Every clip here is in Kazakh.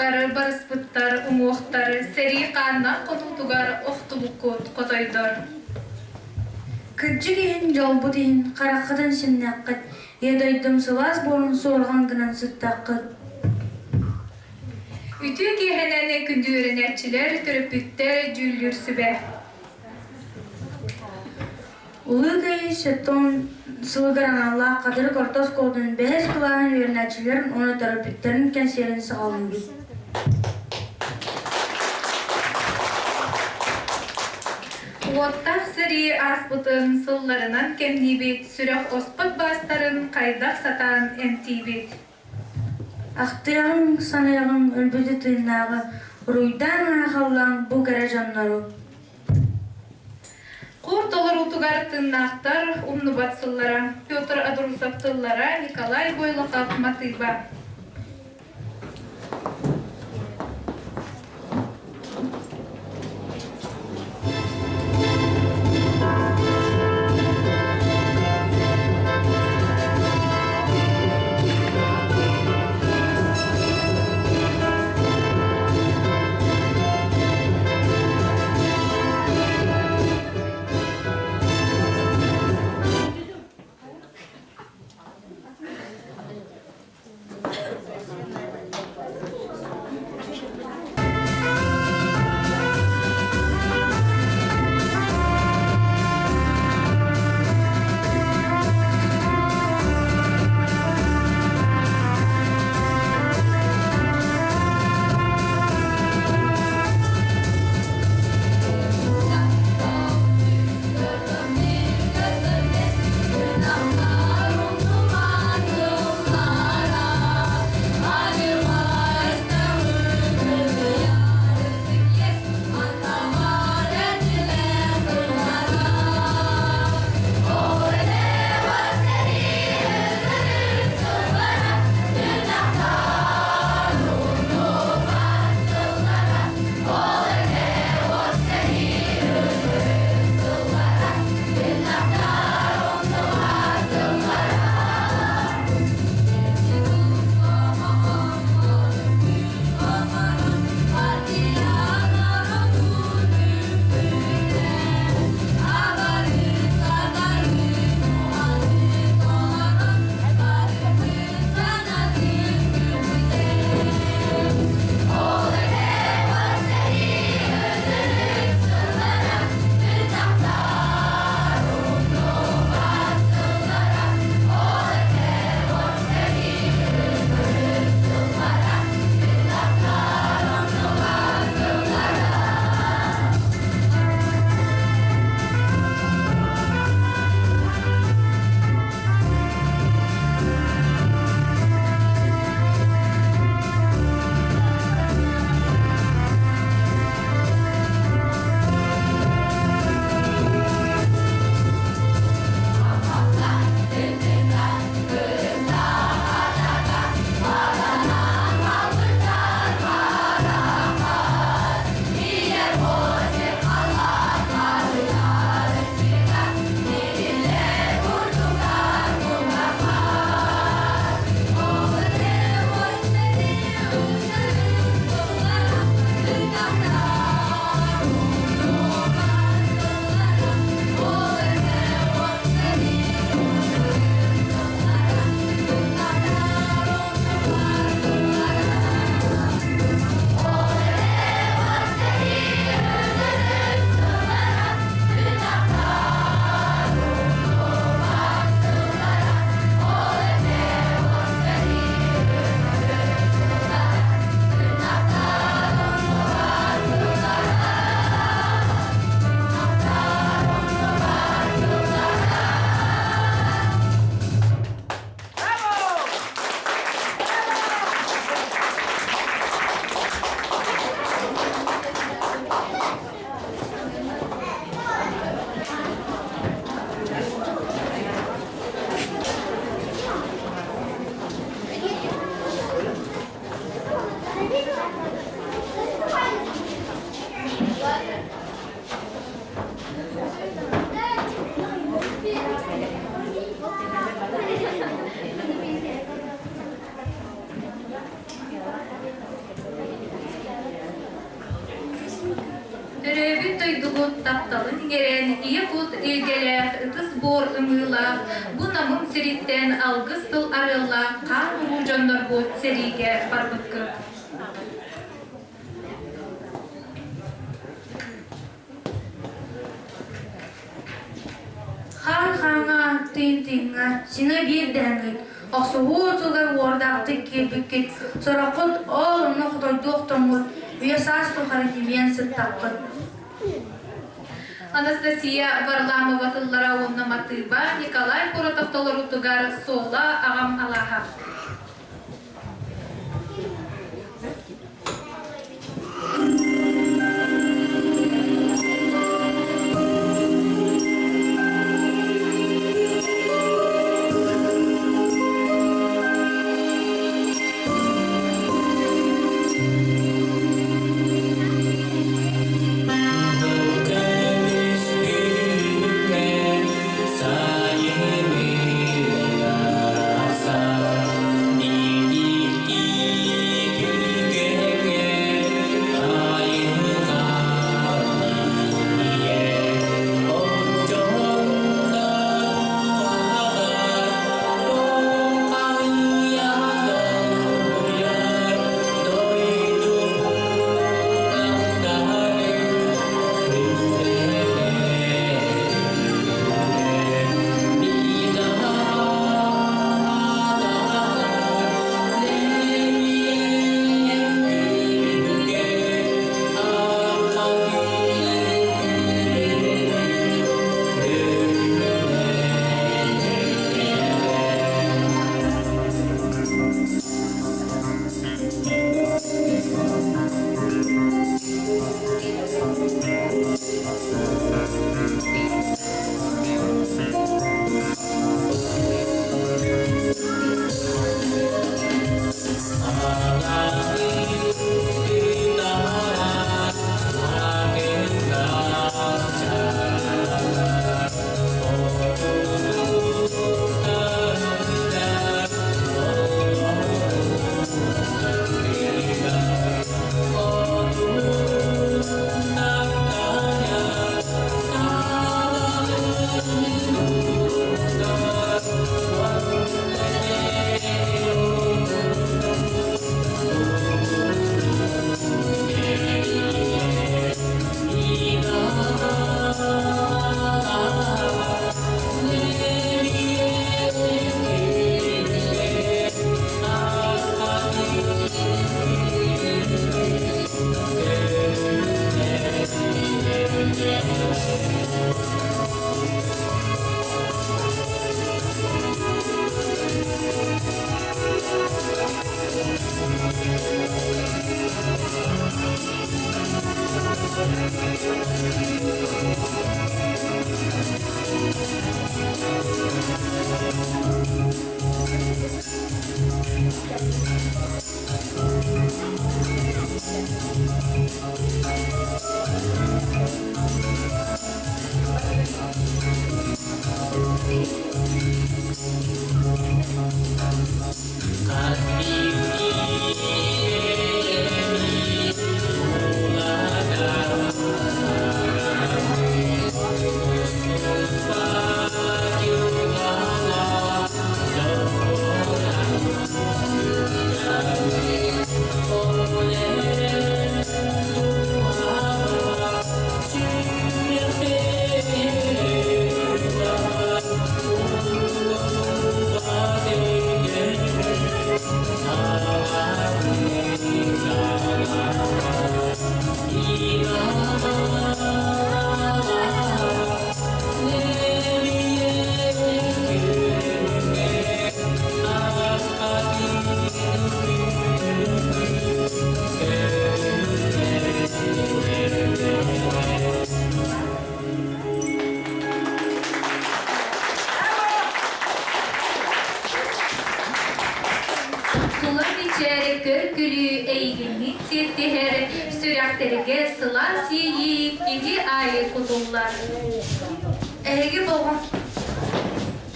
tugar barıspıttar, umuqtar, seri qanna qonu tugar oqtulukut qotoydor. Kıcı gihin jolbu dihin, qaraqıdan sinnaqqıt, yedoydum sıvaz bolun sorğan gınan sıttaqıt. Ütü gihenene kündürünetçiler, törüpütter, jüllürsübe. Ulu geyi seton sılgaran Allah kadırı kortos kodun behes kılağın yönetçilerin onu törüpütterin kenserini sağalım bit. Ottaq seri aspıtın sıllarından kemnibit, sürek osput bastarın qaydak satan emtibit. Aqtıyağın sanayağın ölbüdü tıynağı, ruydan ağallan bu garajanları. Qurt olur utugar tınnaqtar, umnubat sıllara, Pyotr Adrusov tıllara, Nikolay Boylakov matıba. Төрөбү тойдугут тапталын герен иекут илгелех ытыс бор ымыла бу намын сериттен алгыс тыл арыла кан улу жоннор бут сериге барбыткы. Хан-ханга, тын-тынга, сина бир дәңгит. Ақсуғу отылар уардақты кебіккет. Сорақыт олымны құдайдуқтамыт. Уясас тұхары демен сыттақыт. Анастасия Варламова тыллара онна матыба, Николай Поротовтолору тугар сола агам алаха.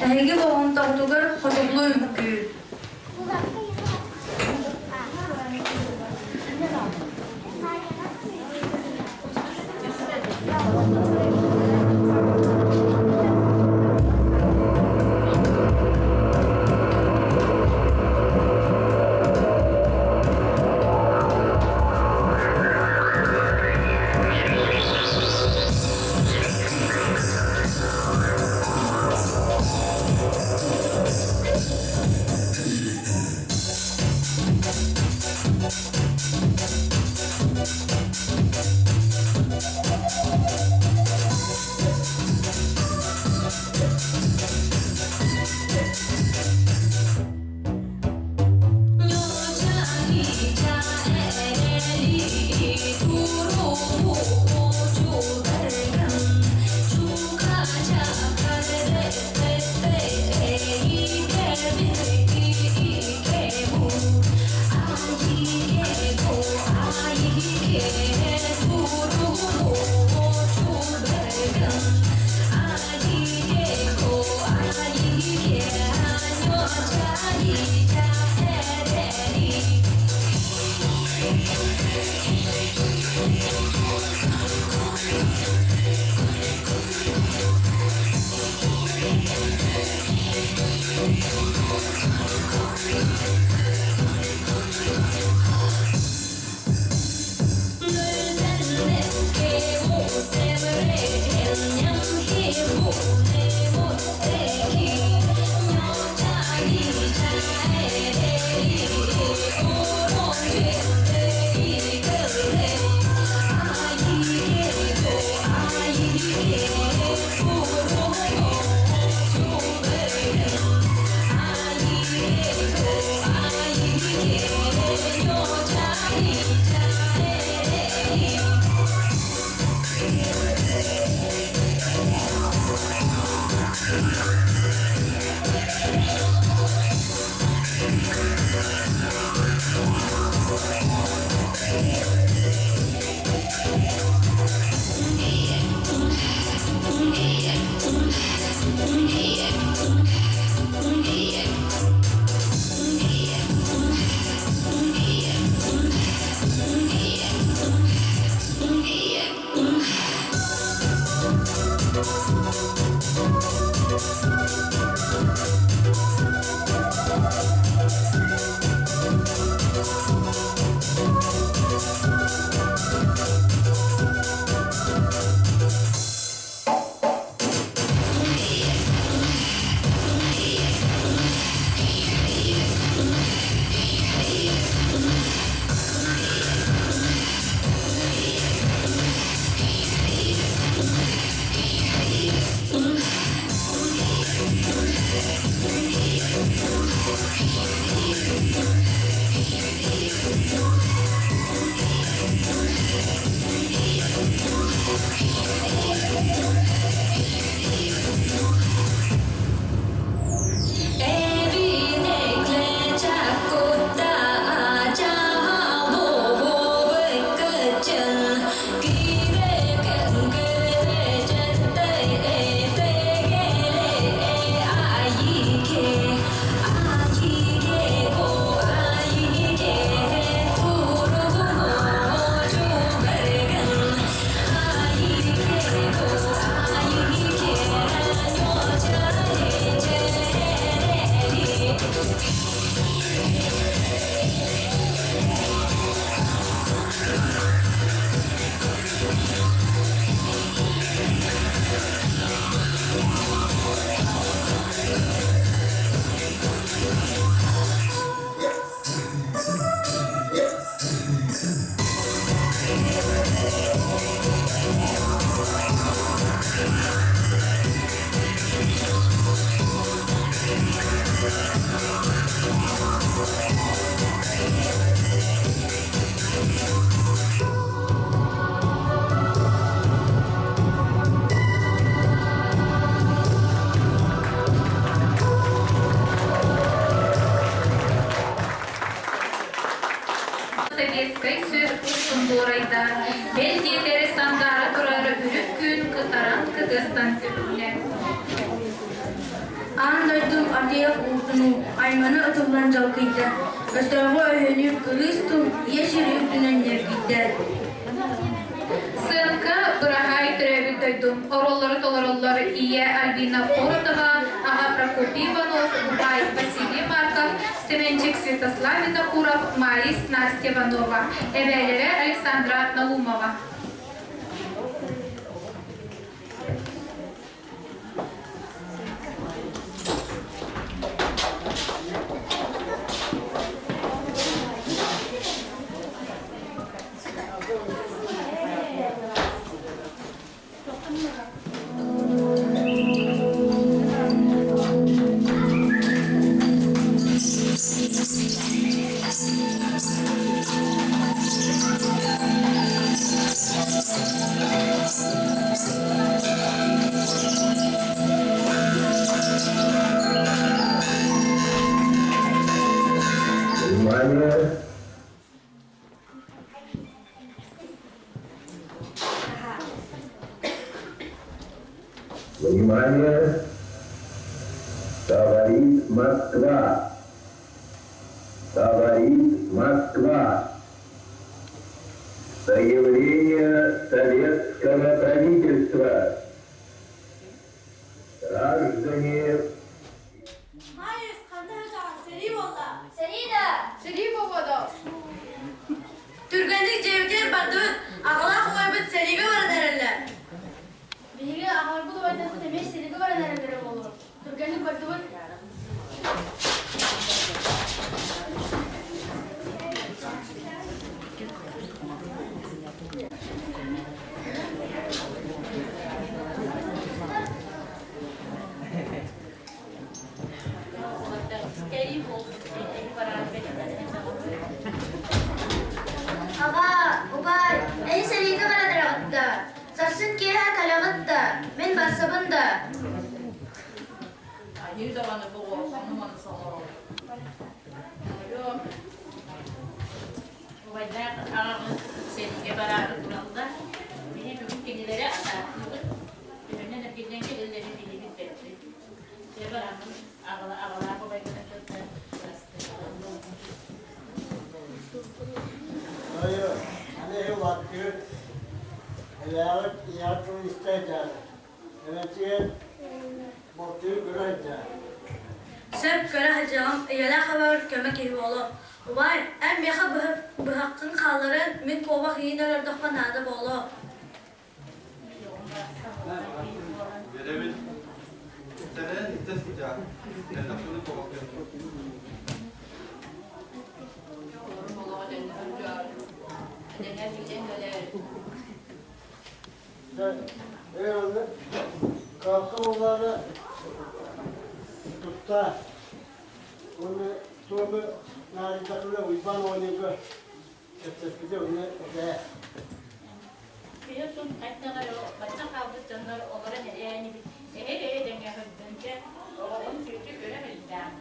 Әйге болған тағдығыр қадыблы үмкі. Советской сөз курсын орайда белдетері сандары турары үріп күн кытаран Кыргызстан түбіне. Андайдым атыяк ултуну айманы ытылдан жалкыйды. Өстөргө өйөнүп кырыстым ешир үтүнөн неркийді. Сынка бұрағай түрәбі дойдым. Ороллары толороллары Ие Альбина Форотова, Ага Прокопий-Иванов, Бай Василий Марков, Семенчик Святослав Винокуров, Марис Настя Иванова, Эвелере Александра Налумова. Внимание! Говорит Москва! Говорит Москва! Заявление советского правительства. Граждане... Түргенlik cevder badın, ağlaq oybut seriga baradarlar. Biga ahol bu oynadı demek seriga baradarlar olur. Turganlik badın. Aga, ubay, en seriga baradarlar. Sarsın ki ha kalamatta, men basabında. Như đâu là bộ không mà sợ rồi vậy ra sen cái bara kurang da ini mungkin kini ada sebenarnya nak kita yang kita jadi ini betul saya bara agak apa baik kita Ayo, ane waktu lewat yaitu istiadat, energi mobil gereja. Sep köre hacağım, yala haber kömek evi olur. Ubay, em yaha bu hakkın kalların min kovak yiğneler dokma nada bolu. Verebil. Sen ister sıcak. Ben de şunu kovaklıyorum. Öyle kalkımları tutta. Onu tuğbu naridaklı uyban oynuyor. Çeşitli onu de. Biarpun kata kalau baca kabut cender orang ini dengan hujungnya orang cuci kena hilang.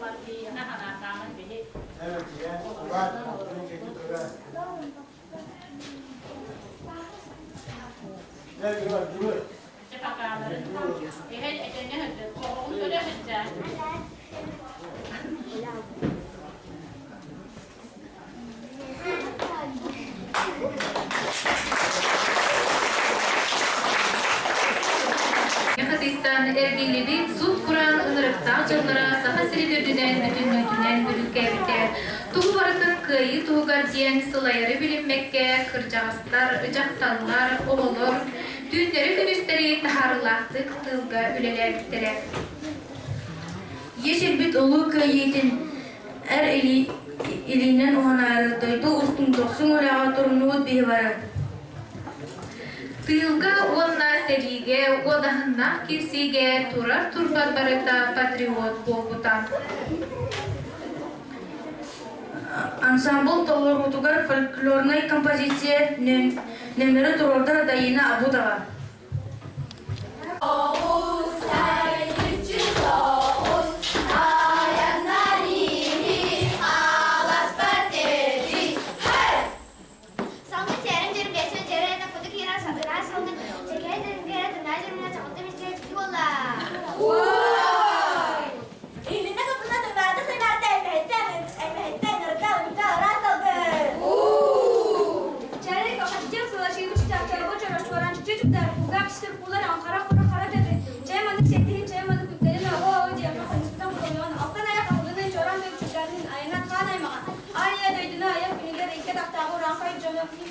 Pagi anak-anak kaman beli. Evet ya. Var. Bunu çekiyor. Ne diyor? Dur. Cepat kamer. Adanya hujung. Orang tu dah hujung. Yakasistan ergillibi sut kuran ınırıkta жылlara saha siridirdinden bütünlüğünden bürükevite. Tuğu baratın kıyı tuğu gardiyen sılayarı bilinmekke, kırcağızlar, jaktallar, oğulur, düğünleri günüsteri taharılaktık tılga üleler bittiler. Yeşil bit ulu kıyıydın. Er elinden oğanarı doydu, ustun doksun olağa turunu bihi varı. Тылга онна сериге, одахна кирсиге, турар турбат барыта патриот болбутан. Ансамбл толор утугар фольклорный композиция немері турорда дайына абудава.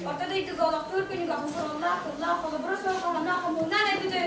Ortada itu galak turun juga Allah kalau berusaha kalau nak kamu nana itu deh.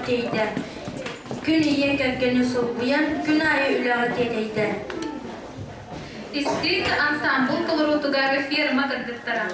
Deydi. Gün iye kelkeni soğuyan, gün ayı ülağı deydi. Истик ансамбл колоротугары ферма кыргыттара.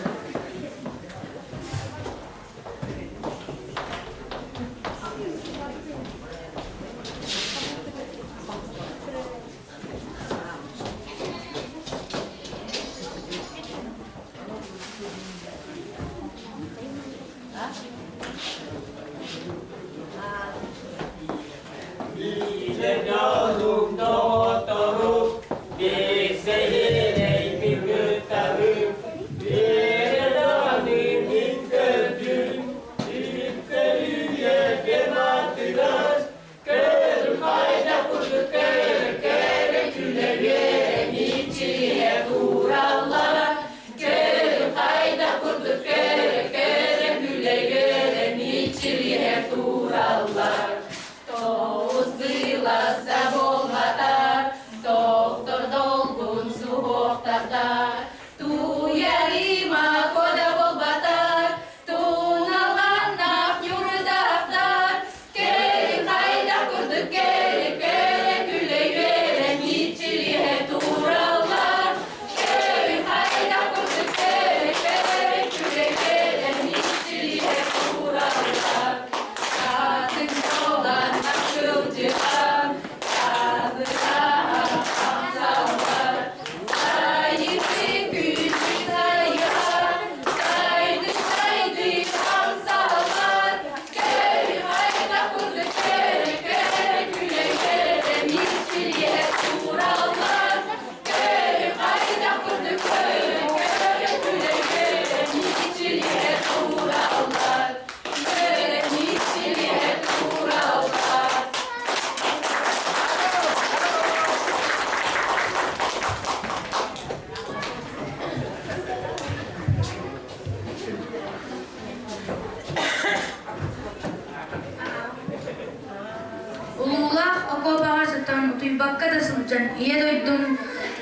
кыргыттан ие дойдум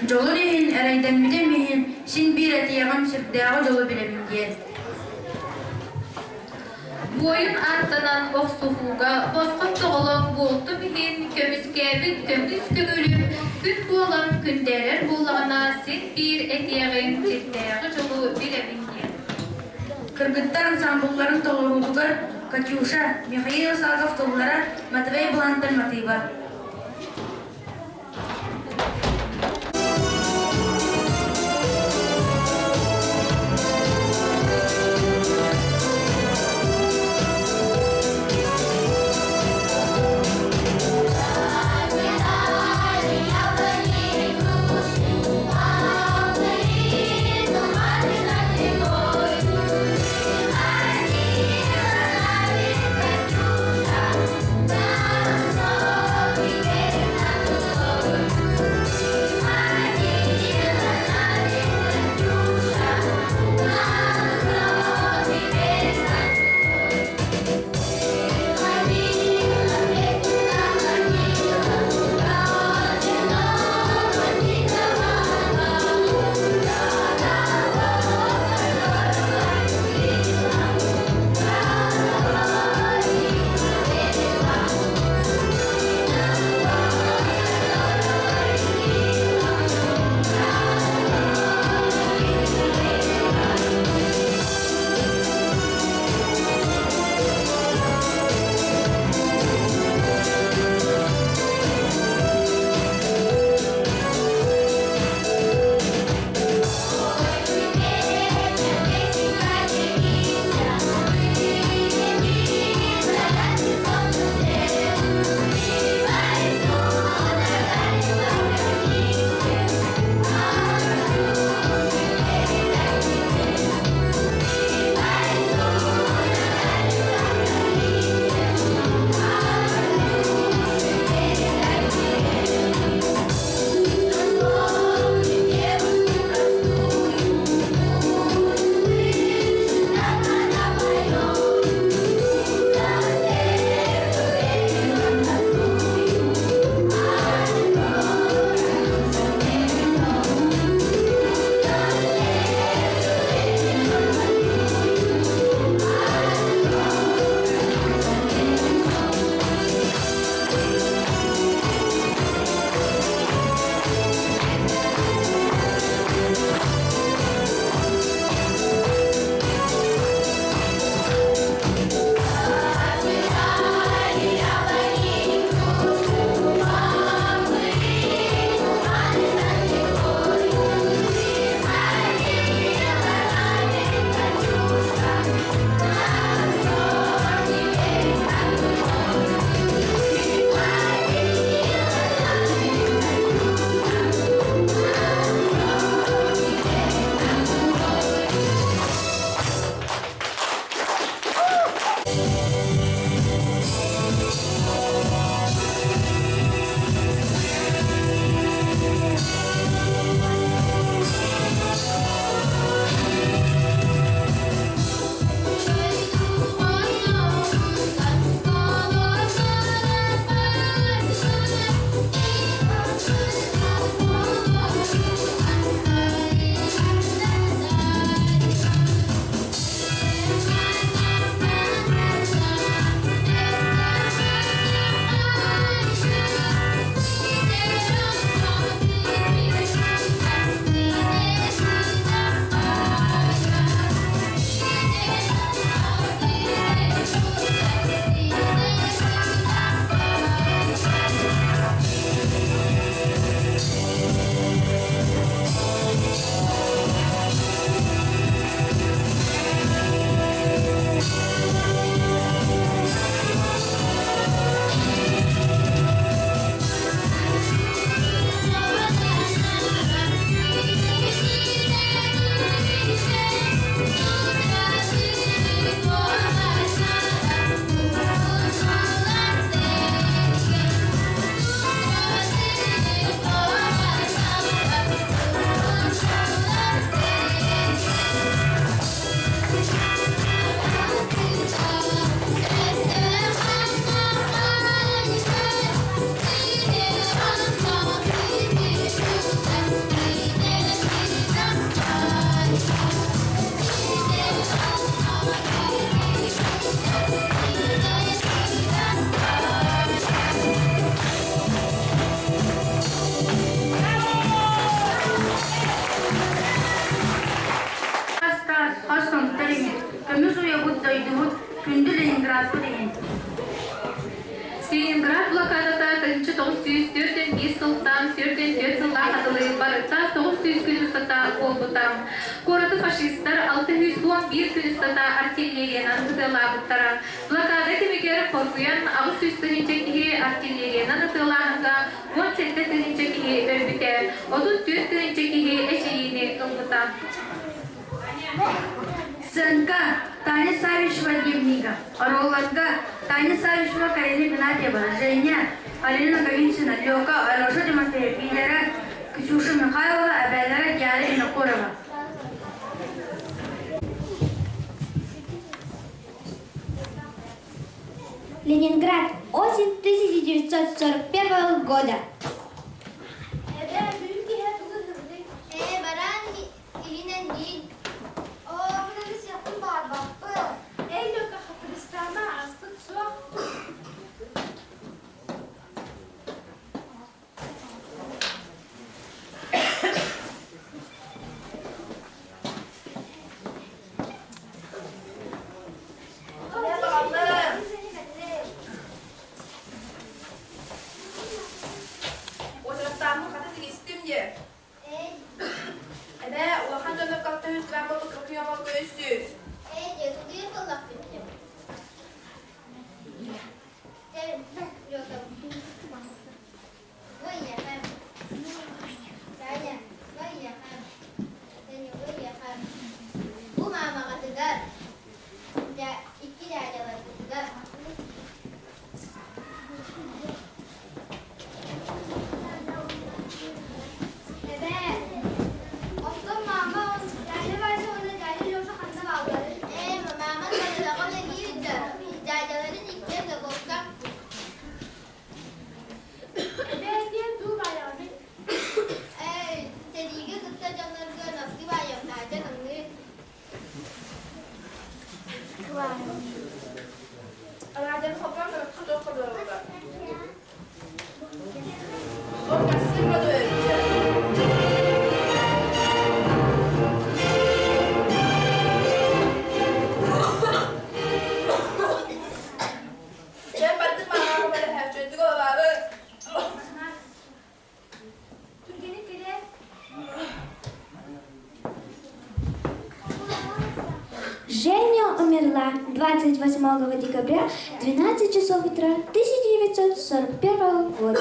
жолу дехин эрайдан билемихин син бир этиягам сирдеага жолу билемин диен. Boyun artanan oksuhuga, bozkot doğulan boltu bihin, kömüskebit kömüs kögülüm, gün boğulan gündeler boğulana sit bir etiyeğin sirdeği jolu bilemin diyen. Кыргыттар ансамбльларын толорудугар Катюша, Михаил Сагов толлара Матвей Блантен Матыйба. ылы барыта 900 күн устата олбутам. Короты фашисттар 611 күн устата артиллериянан ытылабыттара. Блокада кемегер коркуян агыс үстүнче кихи артиллериянан ытылаанга 17 күнче кихи өрбүтэ. 34 күнче кихи эчейини ылбыта. Сынка Таня Савичева дневника. Оролларга Таня Савичева Карина Гнатьева, Женя, Алина Говинцина, Лёка, Алёша Тимофеев, Вилера, Ксюша Михайлова, Абелера, Диана Винокурова. Ленинград. Осень 1941 года. Женя умерла 28 декабря 12 часов утра 1941 года.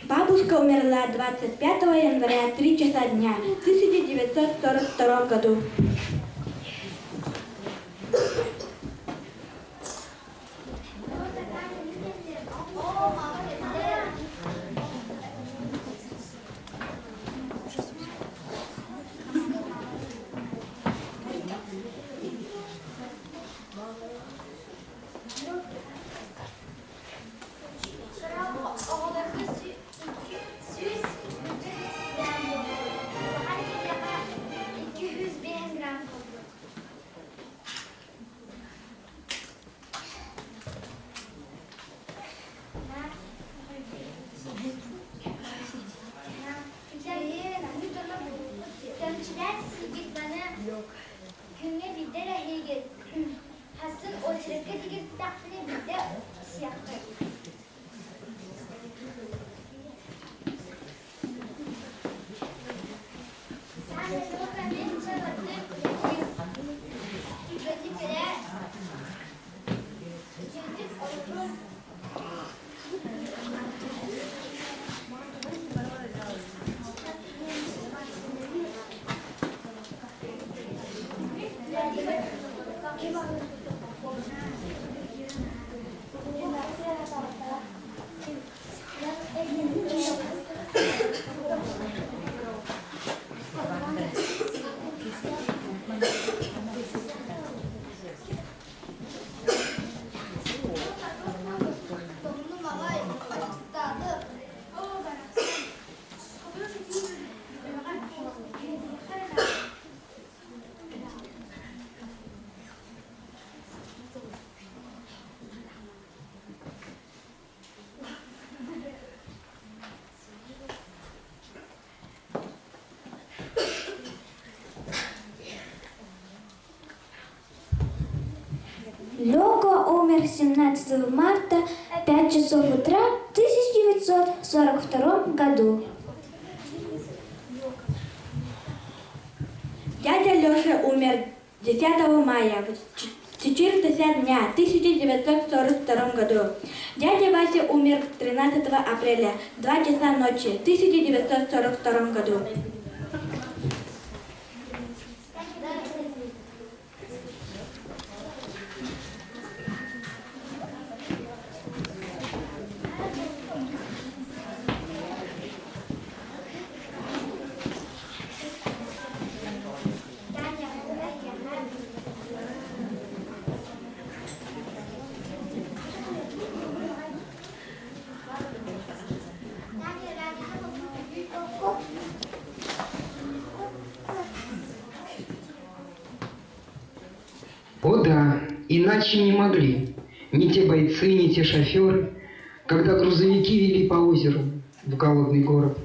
Бабушка умерла 25 января 3 часа дня в 1942 году. Лёка умер 17 марта, 5 часов утра, в 1942 году. Дядя Леша умер 10 мая, в 14 дня, 1942 году. Дядя Вася умер 13 апреля, 2 часа ночи, 1942 году. О да, иначе не могли ни те бойцы, ни те шоферы, когда грузовики вели по озеру в голодный город.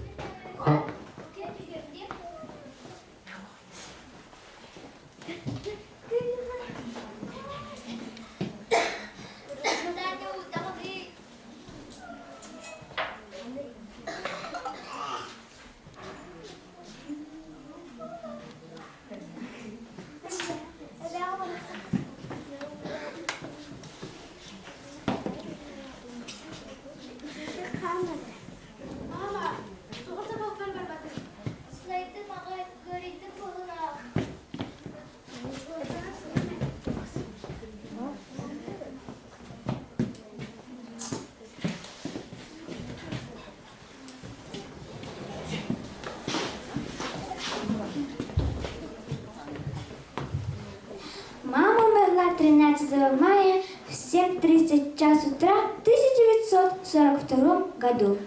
Мама умерла 13 мая в 7:30 час утра в 1942 году.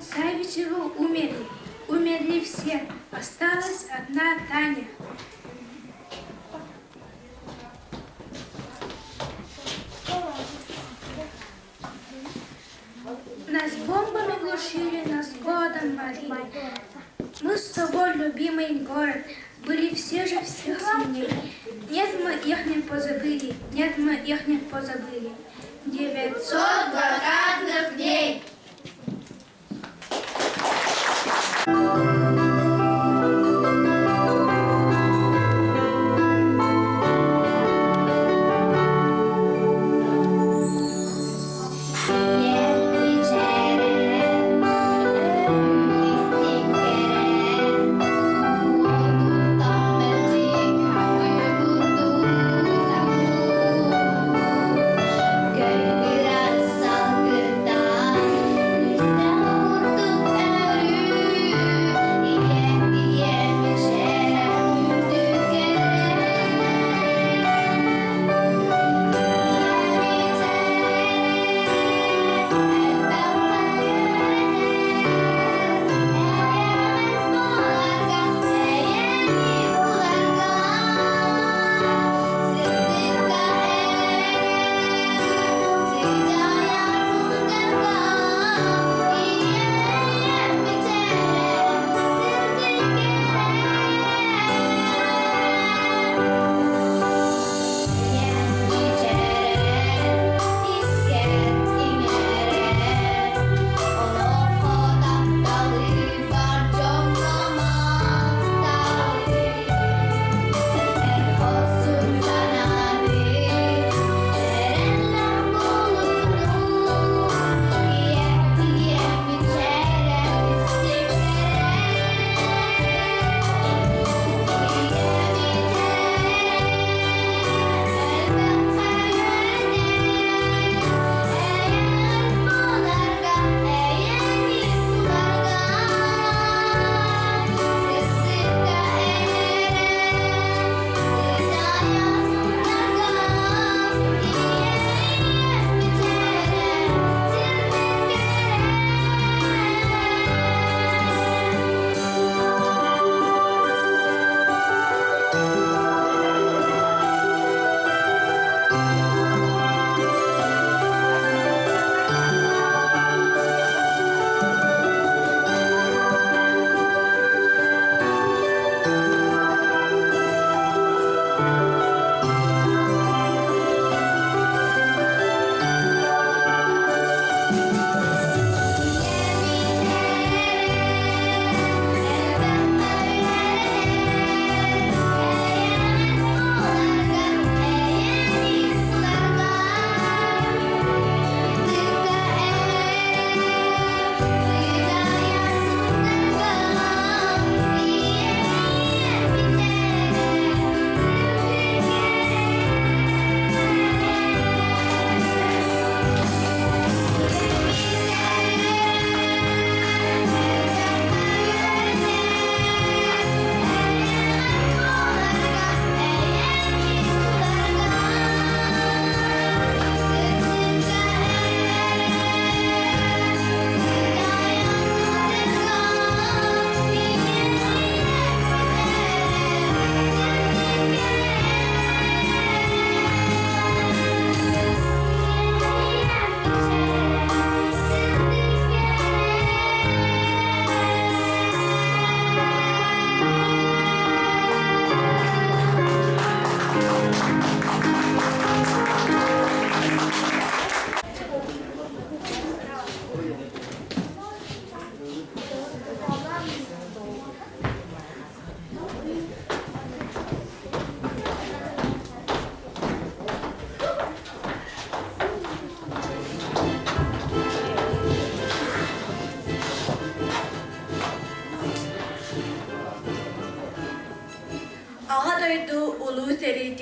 Савичевы умерли. Умерли все. Осталась одна Таня. Нас бомбами глушили, нас голодом морили. Мы с тобой, любимый город, были все же всех сильнее. Нет, мы их не позабыли, нет, мы их не позабыли. 900 блокадных дней.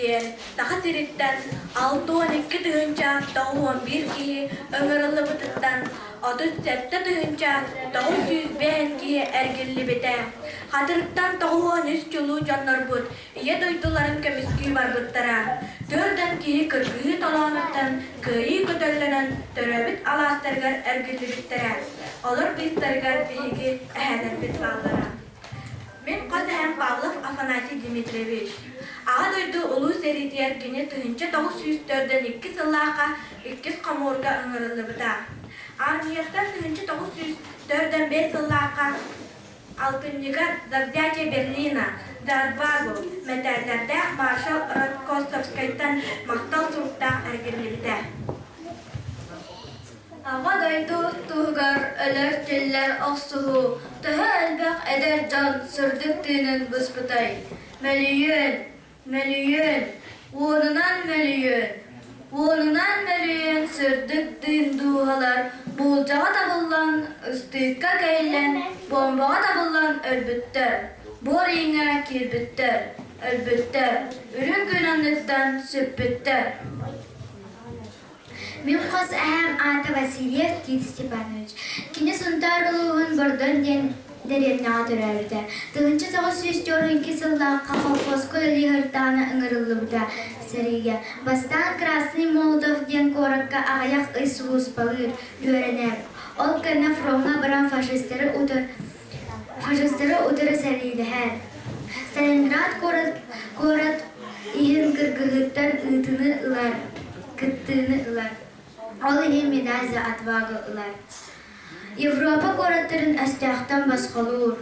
диэн, таха тиреттен 6-12 тыгынча, тоғы 11 киһи öngörülli бытыттан, 37 тыгынча, тоғы 105 киһи эргилли бите. Хатырыттан тоғы 13 чулуу дьоннор бут, ие дойдуларын көмүскүй бар буттара. Төрден киһи кыргыһы толооныттан, кыйы көтөллөнөн, төрөбүт алаастаргар эргилли биттере. Олар биттергар биһиги эһэлер бит баллара. Мен Козаһан Павлов Афанасий Дмитриевич. Аға дойду улуу серитиер кини тыгынча 904-ден 2 сыллаака 2 камуурга ыҥырыллы быта. Армияттан тыгынча 904-ден 5 сыллаака алтынньыгар за взятие Берлина, за отвагу, медальлерде маршал Роскоссовскайдан мактал суртта эргиллибите. Аға дойду туһугар өлөр тиллер оксуһу, төһө элбэх эдер жан сырдык тыынын быспытай. Мөлүйөн, уонунан мөлүйөн сырдык тыын дуухалар, булжаға табыллан ыстыыкка кэйлен, бомбаға табыллан өлбүттер, бор иңэ кирбиттер, өлбүттер, үрүн күнанныттан сүппүттер. Мен Козаһан ата Васильев Кит Степанович. Кини сунтар улуғын бордон деревняға төрәбіді. Тыгынчы 902 сыллаққа колхозкой лихыртаны ыңырылы бұда сәриге. Бастан Красный Молдов ден коракка ағаяқ ыйсуыз балыр үйренер. Ол кәнна фронға баран фашистері ұтыры сәрейді әр. Сталинград корат иін кыргығыттан ұйтыны ұлар, кыттыны ұлар. Ол иін медаль за отвагы ұлар. Европа городтарын әстіяқтан басқалуыр.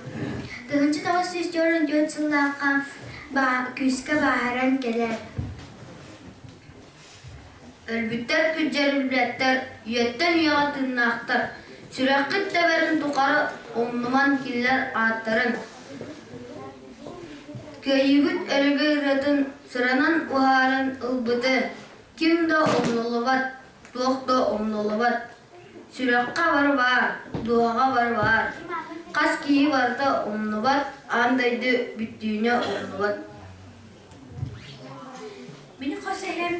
Тыгынчы 904 сыллаққа күскі бағаран келер. Өлбіттер күджерілбілеттер, үйеттен үйаға тыннақтар. Сүрәққіт тәбәрін тұқары омныман келер аттарын. Көйігіт өрігі үретін сұранан ұғарын ұлбыты. Кімді омнылы бат, доқты омнылы бат. Сүрәққа бар, дуаға бар. Қас кейі барда омны бат, андайды бүттүйіне омны бат. Мені Козаһан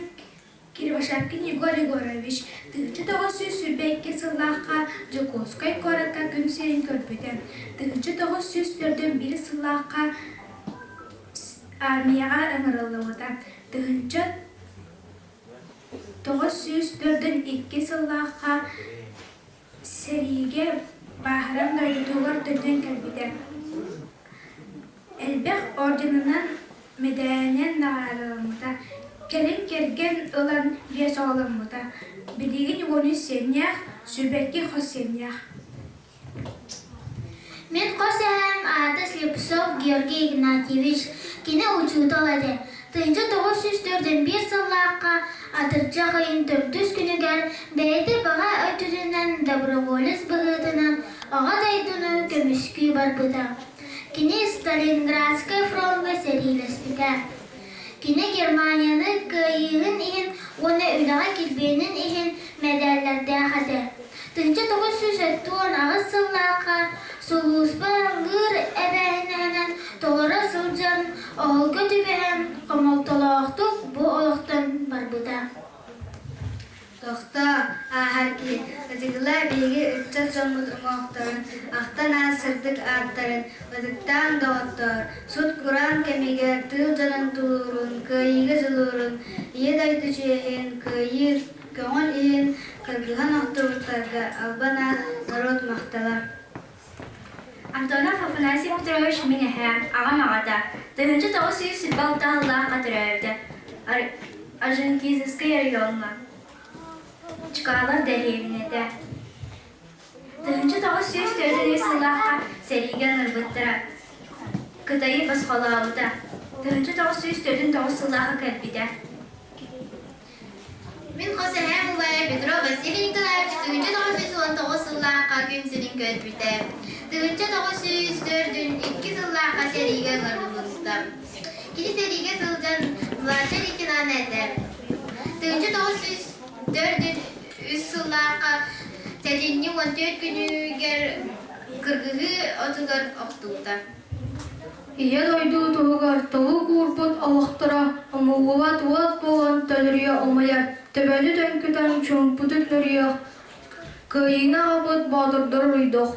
Кирбашевкин Егор Егорович 1902 сыллаққа Жуковскай коратқа күн сайын көрбеді. 1904-ден 1 сыллаққа армияға ыңырылы ота. 1904-ден 2 сыллаққа Сәриге бағыран гайдуғар түрден кәлбеді. Әлбәқ орденынан медалінен нағаралымыда. Кәлін керген ұлан бес оғылымыда. Білеген оны сенях, сүбәкке қос сенях. Мен Козаһан ата Слепцов Георгий Игнатьевич кини учуталады. 1904-ден 1 сыллаққа атырча қайын 400 күнігер бәйді баға өтірінен доброволец бұғытынан аға дайдыны көміскүй бар бұда. Кини Сталинградскай фронға сәрилеспіді. Кини Германияны кайығын ехін, оны үліға келбенін ехін медалларды қады. 1910 ағыз сыллаққа Сулуспан ғыр әбәйінәнен толыра сылжан оғылғы түбән қамалталақтық бұ олықтан бар бұда. Тоқта, ағарки, ұзығыла бейге үтчат жомғыд ұмақтарын, ақтан асырдық аттарын, ұзықтан доғыттар, сұт құран кәмеге тыл жанын тұлырын, көйігі жылырын, ие дайды жүйен, көйір, көңіл иін, қырғыған оқтырғыттарға албана народ мақталар. Антонов Афанасий Петрович Минеһәм, ағам ағада. 1906 сыллаққа түрәбді. Орджоникидзевский районға. Чкалар деревнеде. 1904 сыллаққа сәриген ұрбыттыра. Кытайы басқалауыда. 1904 сыллаққа кәлбіде. Мен Козаһан Петро Василий Николаевич 1919 сыллаққа күн сенің кәлбіде. 1904-ден 2 сыллаққа сәриген ұрбыттыра. Кені сәриге сылжан младший лейтенант әді. 1904-ден 3 сыллаққа сәриген 14 күнігер кыргығы отығыр оқтуыда. Ия дойду тугар таву курпут алахтара амугуат уат болан талрия омая тебели тенкетен чомпутут нурия кайина абот бадырдар уйдох.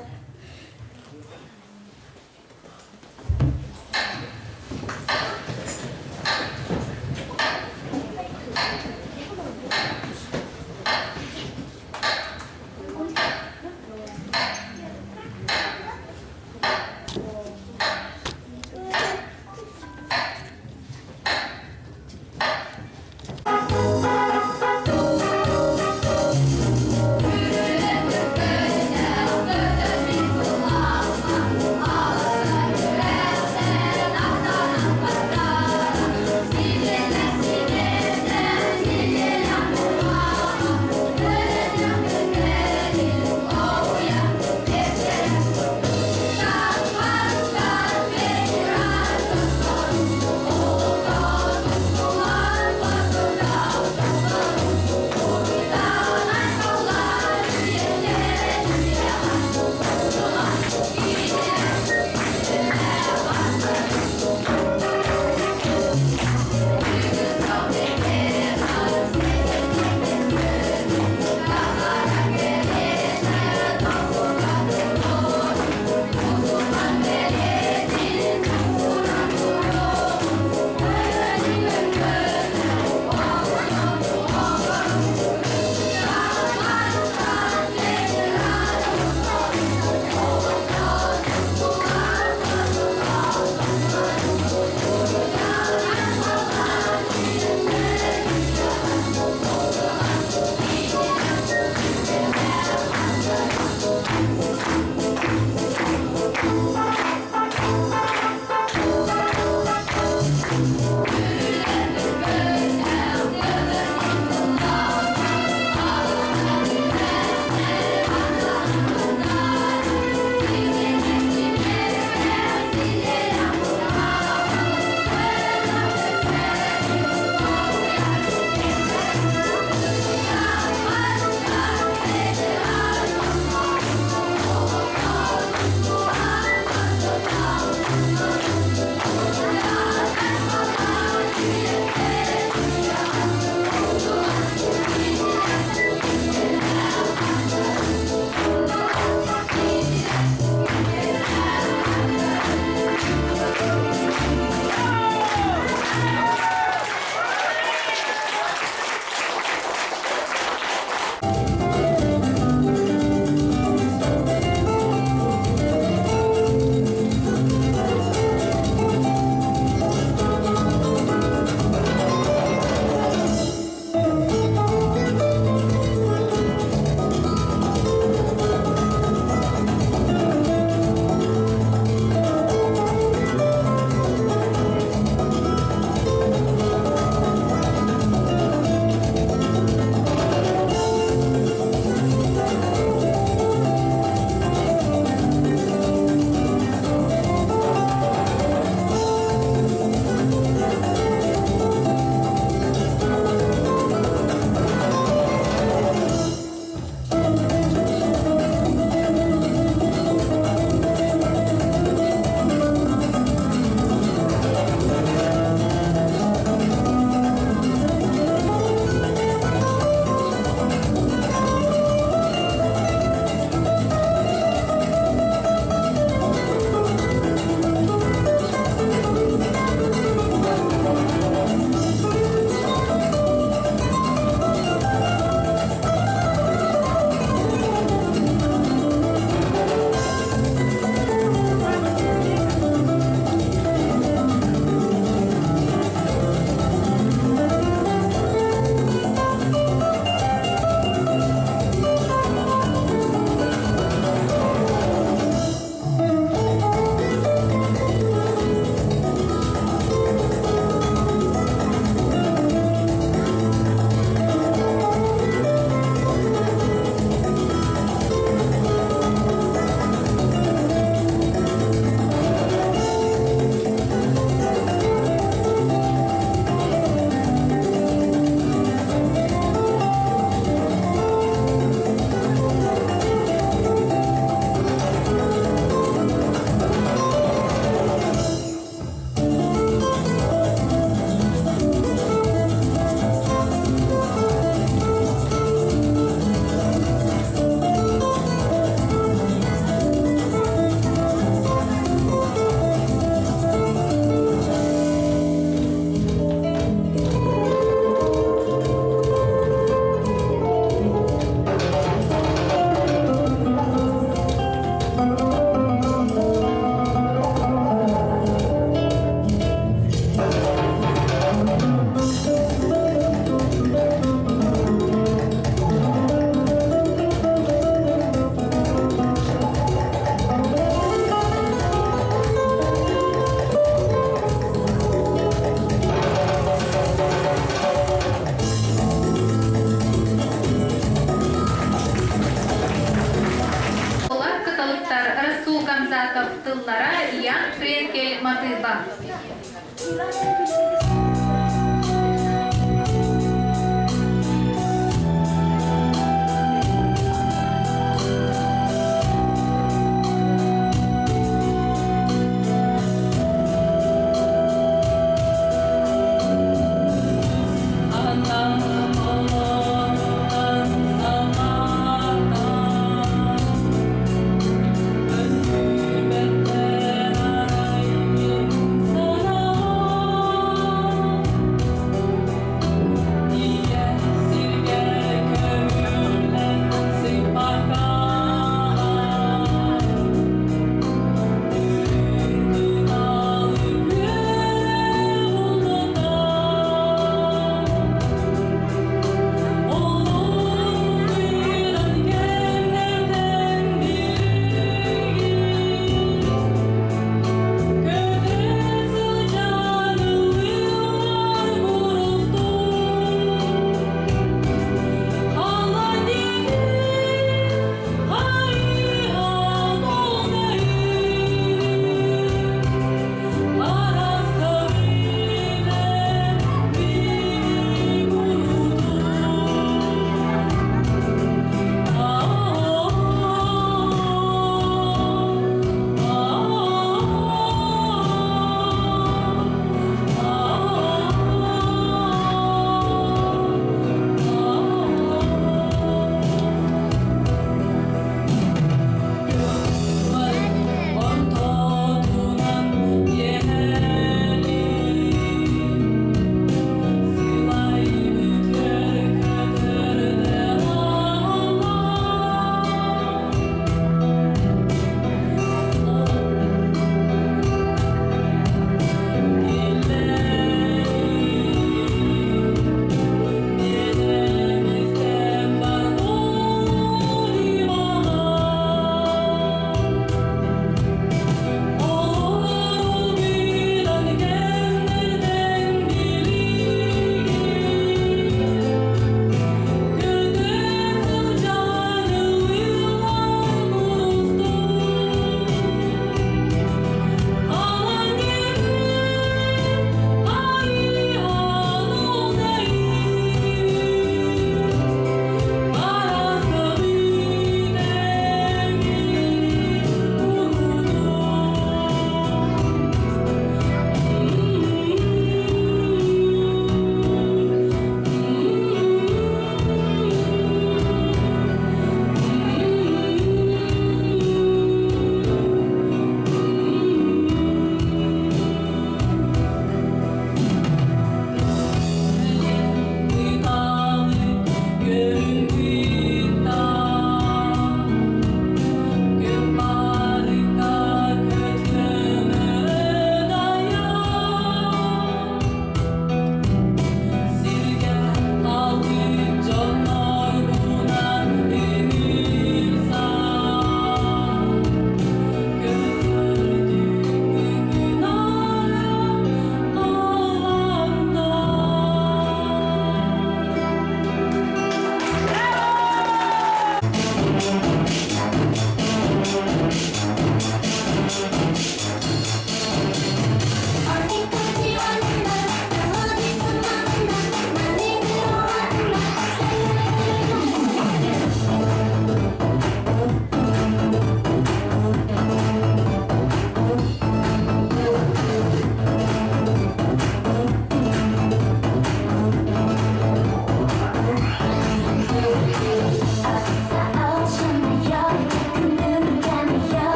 тыба.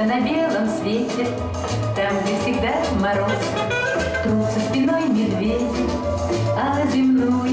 На белом свете, там, где всегда мороз, трутся спиной медведи, а земную